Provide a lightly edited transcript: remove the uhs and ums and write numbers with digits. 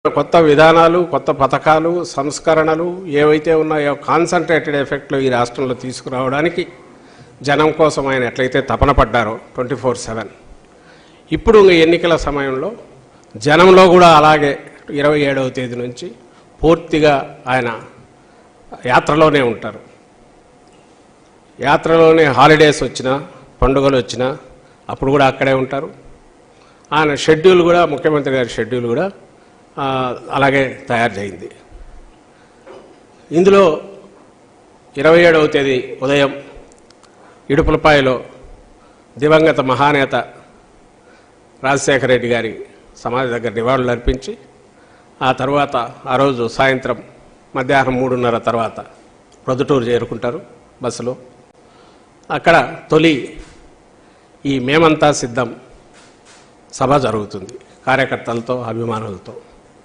కొత్త విధానాలు, కొత్త పథకాలు, సంస్కరణలు ఏవైతే ఉన్నాయో కాన్సన్ట్రేటెడ్ ఎఫెక్ట్లు ఈ రాష్ట్రంలో తీసుకురావడానికి జనం కోసం ఆయన ఎట్లయితే తపన పడ్డారో 24/7 ఇప్పుడు ఎన్నికల సమయంలో జనంలో కూడా అలాగే 27వ తేదీ నుంచి పూర్తిగా ఆయన యాత్రలోనే ఉంటారు. యాత్రలోనే హాలిడేస్ వచ్చినా, పండుగలు వచ్చినా అప్పుడు కూడా అక్కడే ఉంటారు. ఆయన షెడ్యూల్ కూడా, ముఖ్యమంత్రి గారి షెడ్యూల్ కూడా అలాగే తయారు చేయింది. ఇందులో 27వ తేదీ ఉదయం ఇడుపులపాయలో దివంగత మహానేత రాజశేఖర రెడ్డి గారి సమాధి దగ్గర నివాళులు అర్పించి ఆ తర్వాత ఆ రోజు సాయంత్రం మధ్యాహ్నం 3:30 తర్వాత ప్రొద్దుటూరు చేరుకుంటారు బస్సులో. అక్కడ తొలి ఈ మేమంతా సిద్ధం సభ జరుగుతుంది కార్యకర్తలతో, అభిమానులతో.